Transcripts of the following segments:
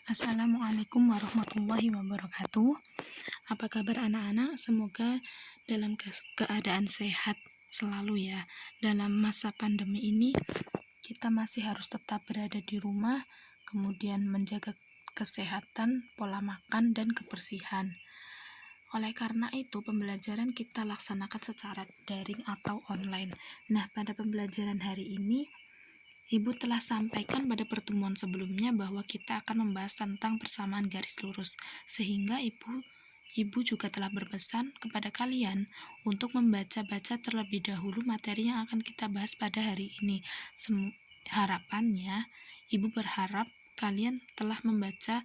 Assalamualaikum warahmatullahi wabarakatuh. Apa kabar anak-anak? Semoga dalam keadaan sehat selalu ya. Dalam masa pandemi ini, kita masih harus tetap berada di rumah, kemudian menjaga kesehatan, pola makan, dan kebersihan. Oleh karena itu, pembelajaran kita laksanakan secara daring atau online. Nah, pada pembelajaran hari ini, Ibu telah sampaikan pada pertemuan sebelumnya bahwa kita akan membahas tentang persamaan garis lurus, sehingga Ibu juga telah berpesan kepada kalian untuk membaca-baca terlebih dahulu materi yang akan kita bahas pada hari ini. Harapannya, Ibu berharap kalian telah membaca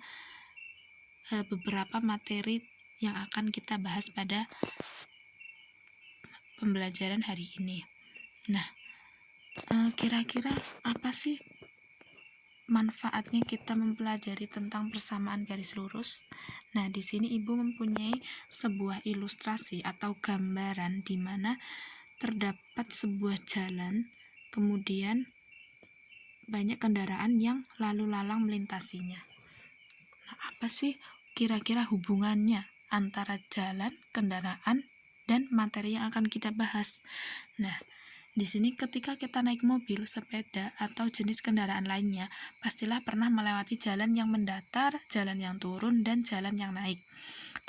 beberapa materi yang akan kita bahas pada pembelajaran hari ini. Nah, kira-kira apa sih manfaatnya kita mempelajari tentang persamaan garis lurus? Nah, di sini Ibu mempunyai sebuah ilustrasi atau gambaran di mana terdapat sebuah jalan, kemudian banyak kendaraan yang lalu lalang melintasinya. Nah, apa sih kira-kira hubungannya antara jalan, kendaraan, dan materi yang akan kita bahas? Nah, di sini ketika kita naik mobil, sepeda, atau jenis kendaraan lainnya, pastilah pernah melewati jalan yang mendatar, jalan yang turun, dan jalan yang naik.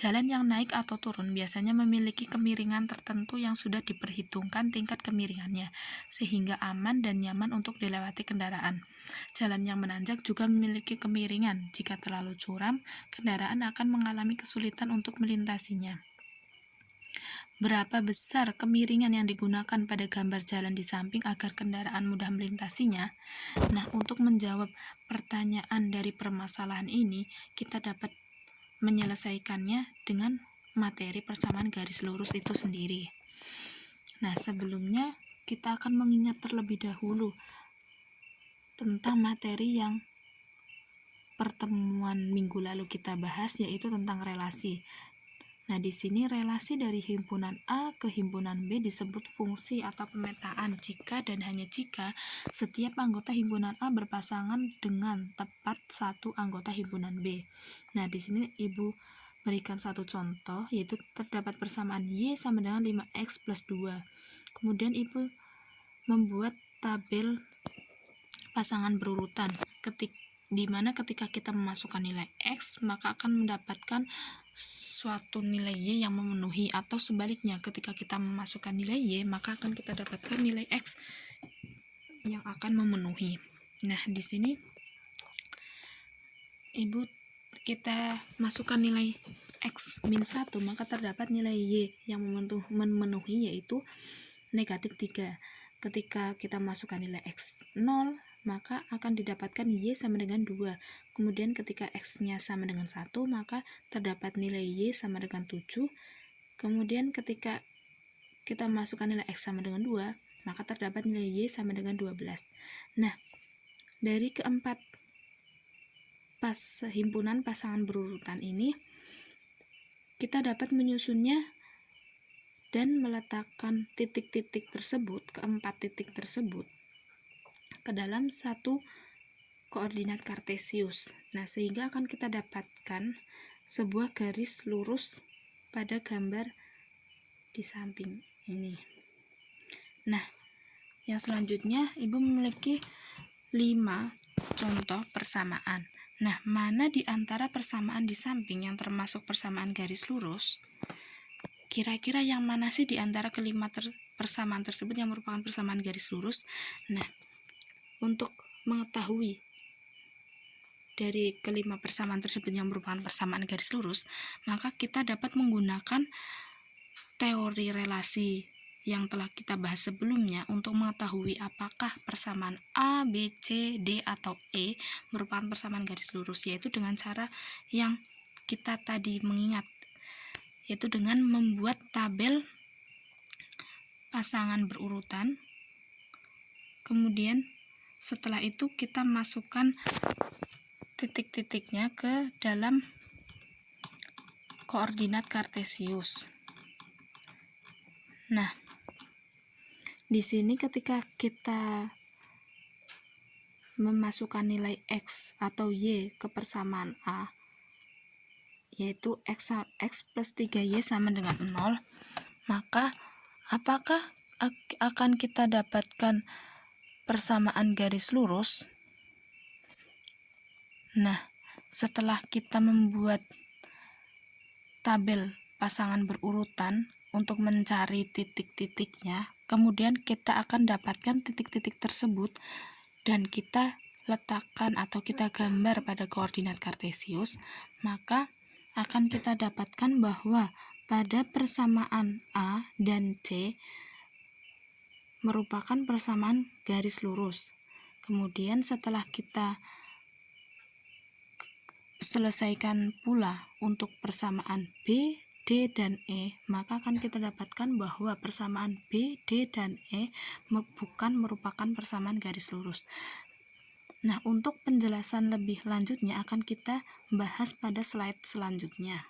Jalan yang naik atau turun biasanya memiliki kemiringan tertentu yang sudah diperhitungkan tingkat kemiringannya, sehingga aman dan nyaman untuk dilewati kendaraan. Jalan yang menanjak juga memiliki kemiringan. Jika terlalu curam, kendaraan akan mengalami kesulitan untuk melintasinya. Berapa besar kemiringan yang digunakan pada gambar jalan di samping agar kendaraan mudah melintasinya? Nah, untuk menjawab pertanyaan dari permasalahan ini, kita dapat menyelesaikannya dengan materi persamaan garis lurus itu sendiri. Nah, sebelumnya kita akan mengingat terlebih dahulu tentang materi yang pertemuan minggu lalu kita bahas, yaitu tentang relasi. Nah, di sini relasi dari himpunan A ke himpunan B disebut fungsi atau pemetaan jika dan hanya jika setiap anggota himpunan A berpasangan dengan tepat satu anggota himpunan B. Nah, di sini Ibu berikan satu contoh, yaitu terdapat persamaan Y sama dengan 5X plus 2. Kemudian Ibu membuat tabel pasangan berurutan, di mana ketika kita memasukkan nilai X, maka akan mendapatkan suatu nilai Y yang memenuhi, atau sebaliknya ketika kita memasukkan nilai Y maka akan kita dapatkan nilai X yang akan memenuhi. Nah, di sini kita masukkan nilai X min 1, maka terdapat nilai Y yang memenuhi, yaitu negatif 3. Ketika kita masukkan nilai X 0, maka akan didapatkan Y sama dengan 2. Kemudian ketika X-nya sama dengan 1, maka terdapat nilai Y sama dengan 7. Kemudian ketika kita masukkan nilai X sama dengan 2, maka terdapat nilai Y sama dengan 12. Nah, dari keempat himpunan pasangan berurutan ini, kita dapat menyusunnya dan meletakkan titik-titik tersebut, keempat titik tersebut, ke dalam satu koordinat kartesius. Nah, sehingga akan kita dapatkan sebuah garis lurus pada gambar di samping ini. Nah, yang selanjutnya Ibu memiliki 5 contoh persamaan. Nah, mana di antara persamaan di samping yang termasuk persamaan garis lurus? Kira-kira yang mana sih di antara kelima persamaan tersebut yang merupakan persamaan garis lurus? Nah, untuk mengetahui dari kelima persamaan tersebut yang merupakan persamaan garis lurus, maka kita dapat menggunakan teori relasi yang telah kita bahas sebelumnya untuk mengetahui apakah persamaan A, B, C, D, atau E merupakan persamaan garis lurus, yaitu dengan cara yang kita tadi mengingat, yaitu dengan membuat tabel pasangan berurutan. Kemudian setelah itu kita masukkan titik-titiknya ke dalam koordinat kartesius. Nah, di sini ketika kita memasukkan nilai X atau Y ke persamaan A, yaitu X plus 3Y sama dengan 0, maka apakah akan kita dapatkan persamaan garis lurus? Nah, setelah kita membuat tabel pasangan berurutan untuk mencari titik-titiknya, kemudian kita akan dapatkan titik-titik tersebut dan kita letakkan atau kita gambar pada koordinat kartesius, maka akan kita dapatkan bahwa pada persamaan A dan C merupakan persamaan garis lurus. Kemudian setelah kita selesaikan pula untuk persamaan B, D, dan E, maka akan kita dapatkan bahwa persamaan B, D, dan E bukan merupakan persamaan garis lurus. Nah, untuk penjelasan lebih lanjutnya akan kita bahas pada slide selanjutnya.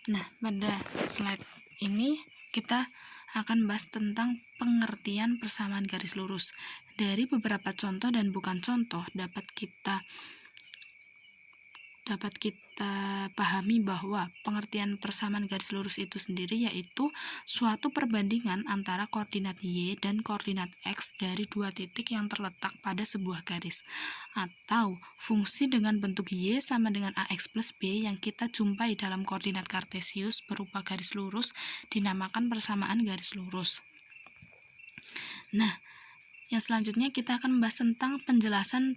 Nah, pada slide ini kita akan bahas tentang pengertian persamaan garis lurus. Dari beberapa contoh dan bukan contoh dapat kita pahami bahwa pengertian persamaan garis lurus itu sendiri yaitu suatu perbandingan antara koordinat Y dan koordinat X dari dua titik yang terletak pada sebuah garis, atau fungsi dengan bentuk Y sama dengan AX plus B yang kita jumpai dalam koordinat kartesius berupa garis lurus dinamakan persamaan garis lurus. Nah, yang selanjutnya kita akan membahas tentang penjelasan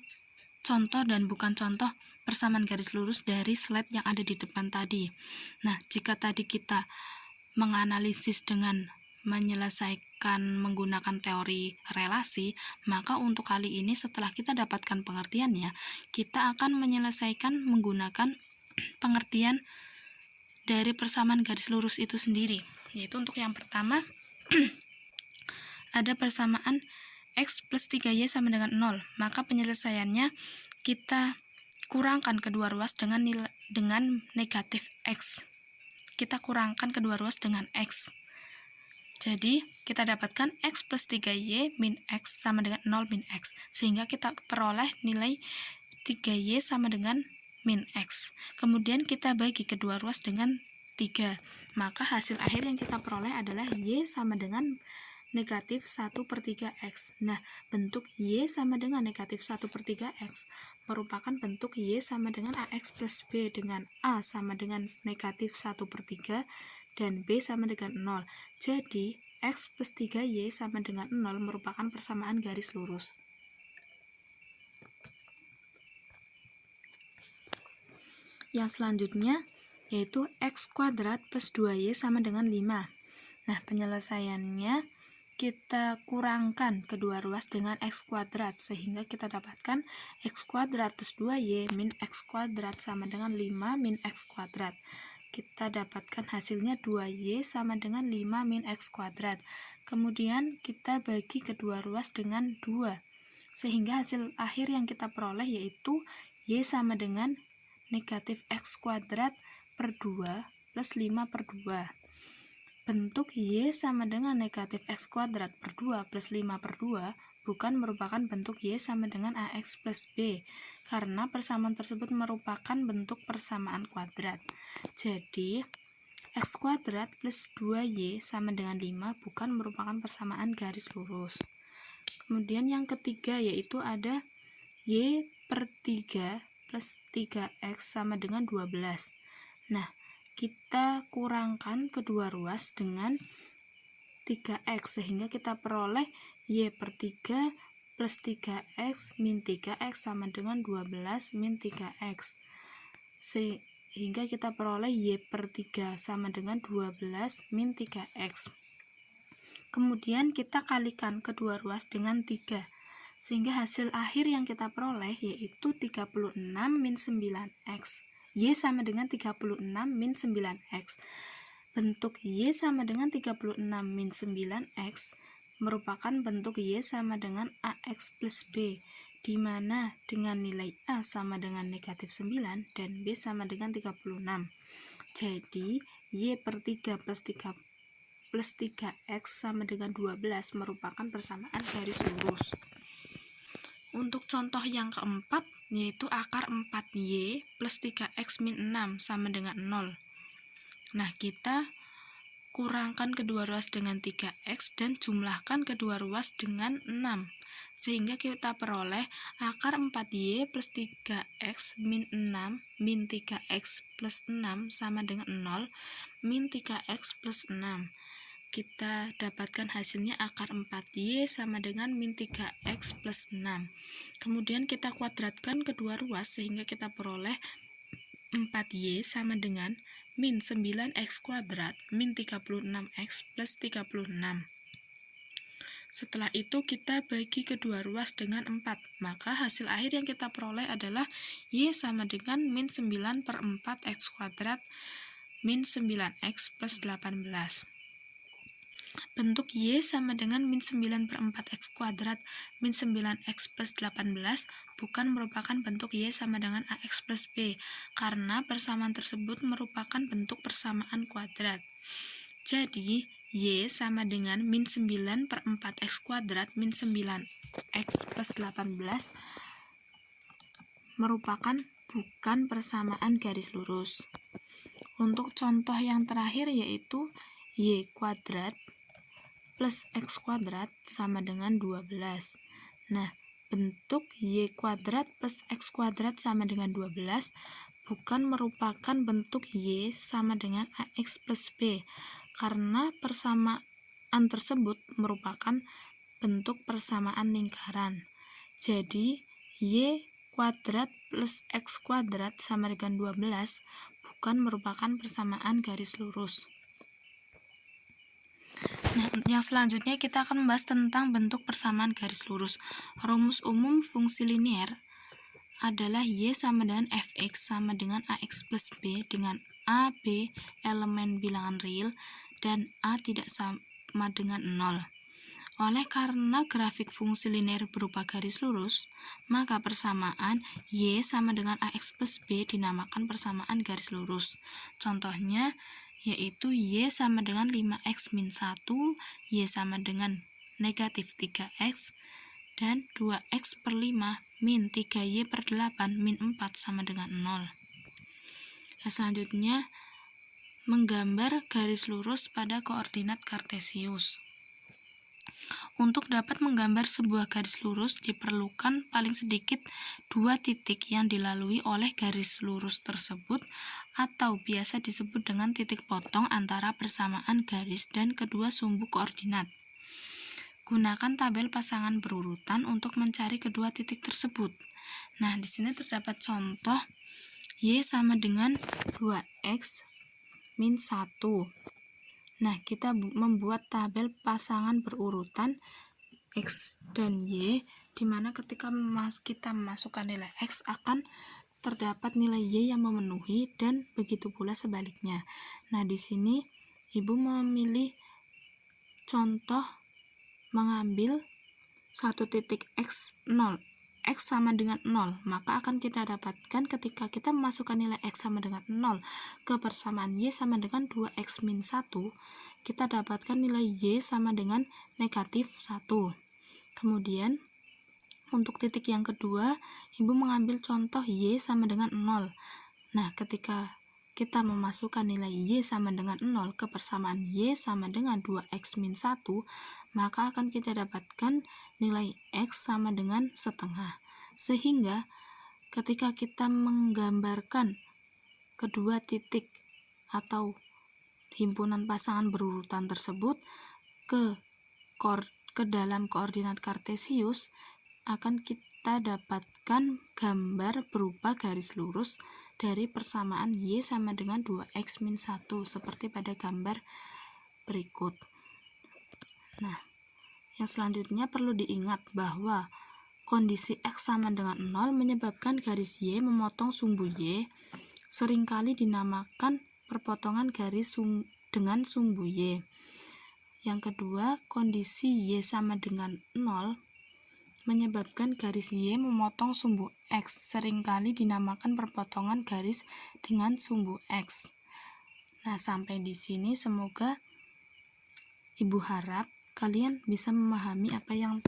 contoh dan bukan contoh persamaan garis lurus dari slide yang ada di depan tadi. Nah, jika tadi kita menganalisis dengan menyelesaikan menggunakan teori relasi, maka untuk kali ini setelah kita dapatkan pengertiannya, kita akan menyelesaikan menggunakan pengertian dari persamaan garis lurus itu sendiri. Yaitu untuk yang pertama ada persamaan X plus 3Y sama dengan 0, maka penyelesaiannya kita kurangkan kedua ruas dengan negatif X. Kita kurangkan kedua ruas dengan X. Jadi, kita dapatkan X plus 3Y min X sama dengan 0 min X. Sehingga kita peroleh nilai 3Y sama dengan min X. Kemudian kita bagi kedua ruas dengan 3. Maka hasil akhir yang kita peroleh adalah Y sama dengan negatif 1/3 X. Nah, bentuk Y sama dengan negatif 1/3 X merupakan bentuk Y sama dengan AX plus B dengan A sama dengan negatif 1/3 dan B sama dengan 0. Jadi, X plus 3Y sama dengan 0 merupakan persamaan garis lurus. Yang selanjutnya yaitu X kuadrat plus 2Y sama dengan 5. Nah, penyelesaiannya kita kurangkan kedua ruas dengan X kuadrat sehingga kita dapatkan X kuadrat plus 2Y min X kuadrat sama dengan 5 min X kuadrat. Kita dapatkan hasilnya 2Y sama dengan 5 min X kuadrat. Kemudian kita bagi kedua ruas dengan 2 sehingga hasil akhir yang kita peroleh yaitu Y sama dengan negatif X kuadrat per 2 plus 5/2. Bentuk Y sama dengan negatif X kuadrat per 2 plus 5/2 bukan merupakan bentuk Y sama dengan AX plus B, karena persamaan tersebut merupakan bentuk persamaan kuadrat. Jadi, X kuadrat plus 2Y sama dengan 5 bukan merupakan persamaan garis lurus. Kemudian yang ketiga yaitu ada Y per 3 plus 3X sama dengan 12. Nah, kita kurangkan kedua ruas dengan 3X sehingga kita peroleh Y per 3 plus 3X min 3X sama dengan 12 min 3X sehingga kita peroleh Y per 3 sama dengan 12 min 3X. Kemudian kita kalikan kedua ruas dengan 3 sehingga hasil akhir yang kita peroleh yaitu 36 min 9X. Y sama dengan 36 min 9X. Bentuk Y sama dengan 36 min 9X merupakan bentuk Y sama dengan AX plus B, di mana dengan nilai A sama dengan negatif 9 dan B sama dengan 36. Jadi, Y per 3 plus 3X sama dengan 12 merupakan persamaan garis lurus. Untuk contoh yang keempat, yaitu akar 4y plus 3x min 6 sama dengan 0. Nah, kita kurangkan kedua ruas dengan 3x dan jumlahkan kedua ruas dengan 6. Sehingga kita peroleh akar 4y plus 3x min 6 min 3x plus 6 sama dengan 0 min 3x plus 6. Kita dapatkan hasilnya akar 4y sama dengan min 3x plus 6. Kemudian kita kuadratkan kedua ruas sehingga kita peroleh 4y sama dengan min 9x kuadrat min 36x plus 36. Setelah itu kita bagi kedua ruas dengan 4, maka hasil akhir yang kita peroleh adalah y sama dengan min 9 per 4x kuadrat min 9x plus 18. Bentuk y sama dengan min 9 per 4x kuadrat min 9x plus 18 bukan merupakan bentuk y sama dengan ax plus b, karena persamaan tersebut merupakan bentuk persamaan kuadrat. Jadi, y sama dengan min 9 per 4x kuadrat min 9x plus 18 merupakan bukan persamaan garis lurus. Untuk contoh yang terakhir yaitu y kuadrat plus x kuadrat sama dengan 12. Nah, bentuk y kuadrat plus x kuadrat sama dengan 12 bukan merupakan bentuk y sama dengan ax plus b, karena persamaan tersebut merupakan bentuk persamaan lingkaran. Jadi, y kuadrat plus x kuadrat sama dengan 12 bukan merupakan persamaan garis lurus. Nah, yang selanjutnya kita akan membahas tentang bentuk persamaan garis lurus. Rumus umum fungsi linear adalah y sama dengan fx sama dengan ax plus b dengan a, b elemen bilangan real dan a tidak sama dengan 0. Oleh karena grafik fungsi linear berupa garis lurus, maka persamaan y sama dengan ax plus b dinamakan persamaan garis lurus. Contohnya yaitu y sama dengan 5x min 1, y sama dengan negatif 3x, dan 2x per 5 min 3y per 8 min 4 sama dengan 0. Selanjutnya, menggambar garis lurus pada koordinat kartesius. Untuk dapat menggambar sebuah garis lurus diperlukan paling sedikit 2 titik yang dilalui oleh garis lurus tersebut, atau biasa disebut dengan titik potong antara persamaan garis dan kedua sumbu koordinat. Gunakan tabel pasangan berurutan untuk mencari kedua titik tersebut. Nah, di sini terdapat contoh y sama dengan 2x min 1. Nah, kita membuat tabel pasangan berurutan x dan y, di mana ketika kita memasukkan nilai x akan terdapat nilai y yang memenuhi dan begitu pula sebaliknya. Nah, di sini Ibu memilih contoh mengambil satu titik x 0, x sama dengan 0, maka akan kita dapatkan ketika kita memasukkan nilai x sama dengan 0 ke persamaan y sama dengan 2x min 1, kita dapatkan nilai y sama dengan negatif 1. Kemudian untuk titik yang kedua, Ibu mengambil contoh y sama dengan 0. Nah, ketika kita memasukkan nilai y sama dengan 0 ke persamaan y sama dengan 2x min 1, maka akan kita dapatkan nilai x sama dengan setengah. Sehingga ketika kita menggambarkan kedua titik atau himpunan pasangan berurutan tersebut ke dalam koordinat kartesius, akan kita dapatkan gambar berupa garis lurus dari persamaan y sama dengan 2x min 1 seperti pada gambar berikut. Nah, yang selanjutnya perlu diingat bahwa kondisi x sama dengan 0 menyebabkan garis y memotong sumbu y, seringkali dinamakan perpotongan garis dengan sumbu y. Yang kedua, kondisi y sama dengan 0 menyebabkan garis y memotong sumbu x, seringkali dinamakan perpotongan garis dengan sumbu x. Nah, sampai di sini semoga Ibu harap kalian bisa memahami apa yang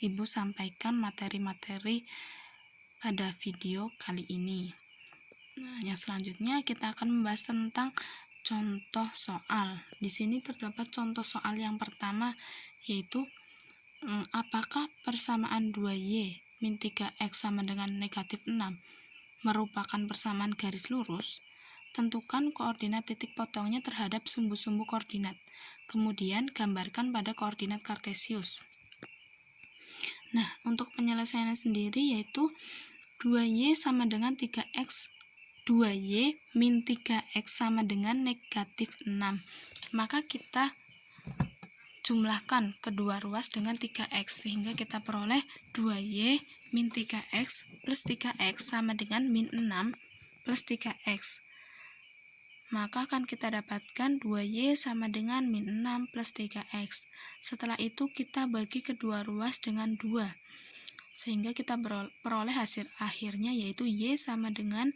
Ibu sampaikan materi-materi pada video kali ini. Nah, yang selanjutnya kita akan membahas tentang contoh soal. Di sini terdapat contoh soal yang pertama, yaitu apakah persamaan 2y min 3x sama dengan negatif 6 merupakan persamaan garis lurus? Tentukan koordinat titik potongnya terhadap sumbu-sumbu koordinat. Kemudian gambarkan pada koordinat kartesius. Nah, untuk penyelesaiannya sendiri yaitu 2y sama dengan 3x. 2y min 3x sama dengan negatif 6. Maka kita jumlahkan kedua ruas dengan 3x sehingga kita peroleh 2y min 3x plus 3x sama dengan min 6 plus 3x. Maka akan kita dapatkan 2y sama dengan min 6 plus 3x. Setelah itu kita bagi kedua ruas dengan 2 sehingga kita peroleh hasil akhirnya yaitu y sama dengan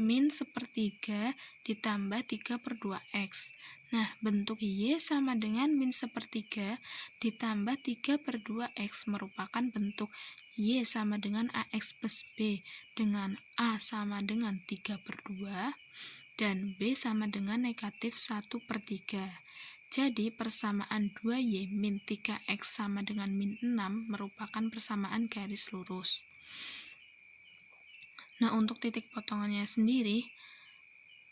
min sepertiga ditambah 3/2x. Nah, bentuk y sama dengan min sepertiga ditambah 3/2x merupakan bentuk y sama dengan ax plus b dengan a sama dengan 3/2 dan b sama dengan negatif 1/3. Jadi persamaan 2y min 3x sama dengan min 6 merupakan persamaan garis lurus. Nah, untuk titik potongannya sendiri,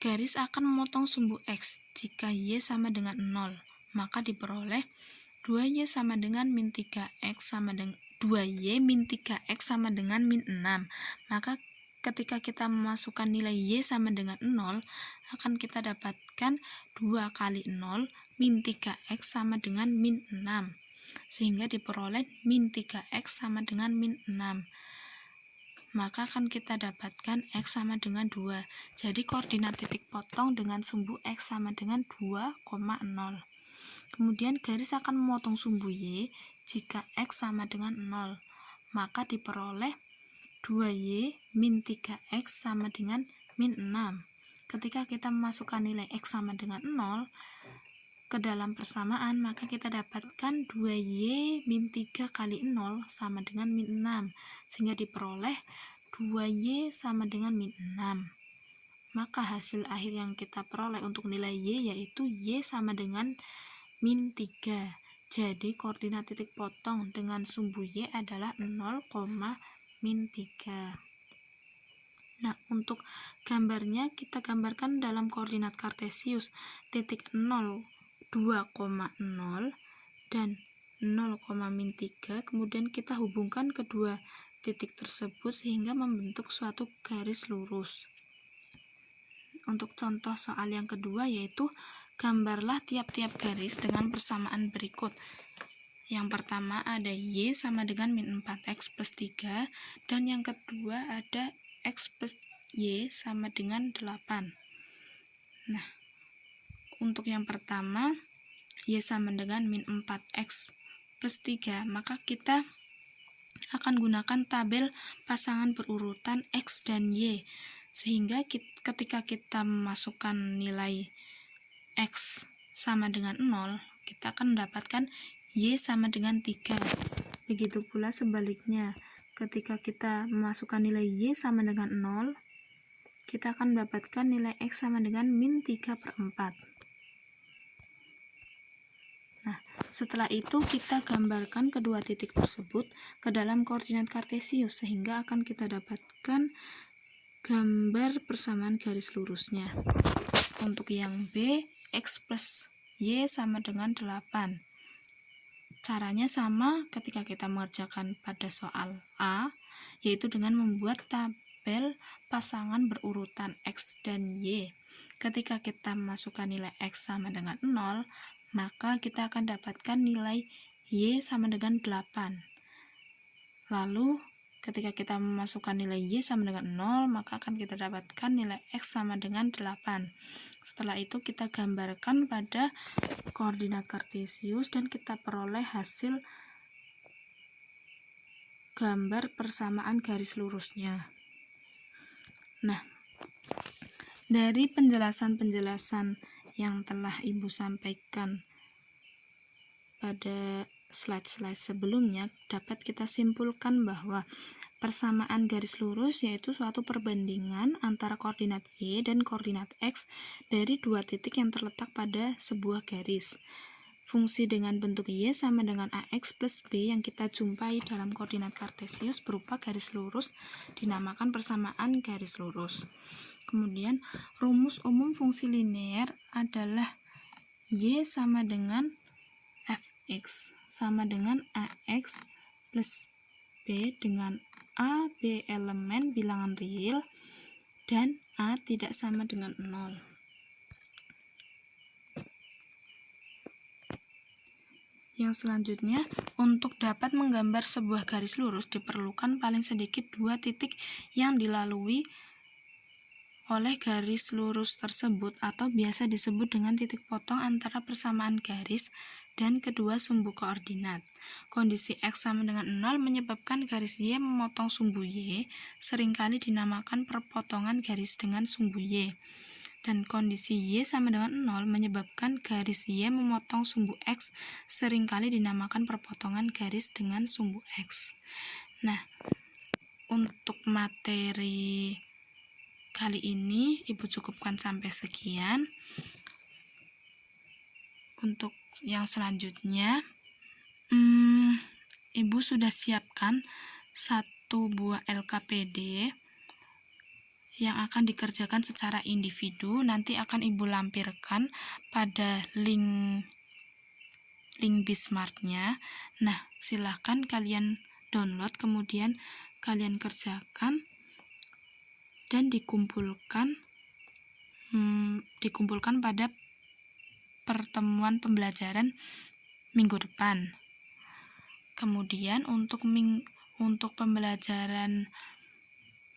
garis akan memotong sumbu x jika y sama dengan 0, maka diperoleh 2y sama dengan min 3x sama dengan 2y min 3x sama dengan min 6. Maka ketika kita memasukkan nilai y sama dengan 0, akan kita dapatkan 2 kali 0 min 3x sama dengan min 6. Sehingga diperoleh min 3x sama dengan min 6. Maka akan kita dapatkan x sama dengan 2. Jadi koordinat titik potong dengan sumbu x sama dengan 2,0. Kemudian garis akan memotong sumbu y jika x sama dengan 0. Maka diperoleh 2y min 3x sama dengan min 6. Ketika kita memasukkan nilai x sama dengan 0 ke dalam persamaan, maka kita dapatkan 2y min 3 kali 0 sama dengan min 6, sehingga diperoleh 2y sama dengan min 6. Maka hasil akhir yang kita peroleh untuk nilai y yaitu y sama dengan min 3. Jadi koordinat titik potong dengan sumbu y adalah 0, min 3. Nah, untuk gambarnya kita gambarkan dalam koordinat kartesius titik 0, 2,0 dan 0, min 3, kemudian kita hubungkan kedua titik tersebut sehingga membentuk suatu garis lurus. Untuk contoh soal yang kedua yaitu gambarlah tiap-tiap garis dengan persamaan berikut. Yang pertama ada y sama dengan min 4x plus 3 dan yang kedua ada x plus y sama dengan 8. Nah, untuk yang pertama y sama dengan min 4x plus 3, maka kita akan gunakan tabel pasangan berurutan x dan y, sehingga ketika kita memasukkan nilai x sama dengan 0, kita akan mendapatkan y sama dengan 3. Begitu pula sebaliknya, ketika kita memasukkan nilai y sama dengan 0, kita akan mendapatkan nilai x sama dengan min 3/4. Nah, setelah itu kita gambarkan kedua titik tersebut ke dalam koordinat kartesius sehingga akan kita dapatkan gambar persamaan garis lurusnya. Untuk yang B, x plus y sama dengan 8. Caranya sama ketika kita mengerjakan pada soal A, yaitu dengan membuat tabel pasangan berurutan x dan y. Ketika kita memasukkan nilai x sama dengan 0, maka kita akan dapatkan nilai y sama dengan 8. Lalu ketika kita memasukkan nilai y sama dengan 0, maka akan kita dapatkan nilai x sama dengan 8. Setelah itu kita gambarkan pada koordinat kartesius dan kita peroleh hasil gambar persamaan garis lurusnya. Nah, dari penjelasan-penjelasan yang telah Ibu sampaikan pada slide-slide sebelumnya, dapat kita simpulkan bahwa persamaan garis lurus yaitu suatu perbandingan antara koordinat Y dan koordinat X dari dua titik yang terletak pada sebuah garis. Fungsi dengan bentuk Y sama dengan AX plus B yang kita jumpai dalam koordinat kartesius berupa garis lurus dinamakan persamaan garis lurus. Kemudian rumus umum fungsi linear adalah Y sama dengan Fx sama dengan AX plus B dengan A, B elemen bilangan real dan A tidak sama dengan 0. Yang selanjutnya, untuk dapat menggambar sebuah garis lurus diperlukan paling sedikit dua titik yang dilalui oleh garis lurus tersebut atau biasa disebut dengan titik potong antara persamaan garis dan kedua sumbu koordinat. Kondisi X sama dengan 0 menyebabkan garis Y memotong sumbu Y, seringkali dinamakan perpotongan garis dengan sumbu Y. Dan kondisi Y sama dengan 0 menyebabkan garis Y memotong sumbu X, seringkali dinamakan perpotongan garis dengan sumbu X. Nah, untuk materi kali ini Ibu cukupkan sampai sekian. Untuk yang selanjutnya, Ibu sudah siapkan satu buah LKPD yang akan dikerjakan secara individu. Nanti akan Ibu lampirkan pada link Bismart-nya. Nah, silahkan kalian download, kemudian kalian kerjakan dan dikumpulkan pada pertemuan pembelajaran minggu depan. Kemudian untuk pembelajaran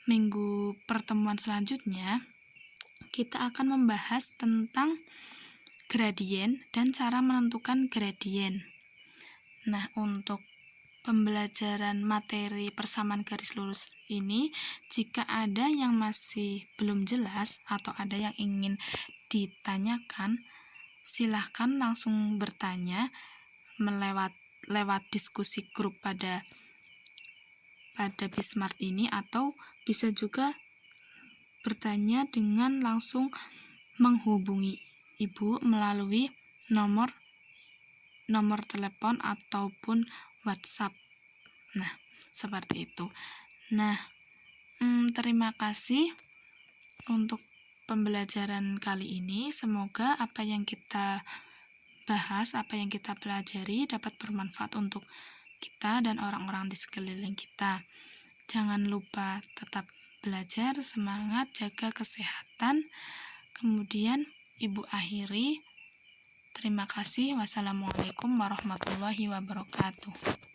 minggu pertemuan selanjutnya, kita akan membahas tentang gradien dan cara menentukan gradien. Nah, untuk pembelajaran materi persamaan garis lurus ini, jika ada yang masih belum jelas atau ada yang ingin ditanyakan, silahkan langsung bertanya lewat diskusi grup pada Bismart ini, atau bisa juga bertanya dengan langsung menghubungi Ibu melalui nomor telepon ataupun WhatsApp. Nah, seperti itu. Nah, terima kasih untuk pembelajaran kali ini. Semoga apa yang kita bahas, apa yang kita pelajari dapat bermanfaat untuk kita dan orang-orang di sekeliling kita. Jangan lupa tetap belajar, semangat, jaga kesehatan. Kemudian Ibu akhiri. Terima kasih. Wassalamualaikum warahmatullahi wabarakatuh.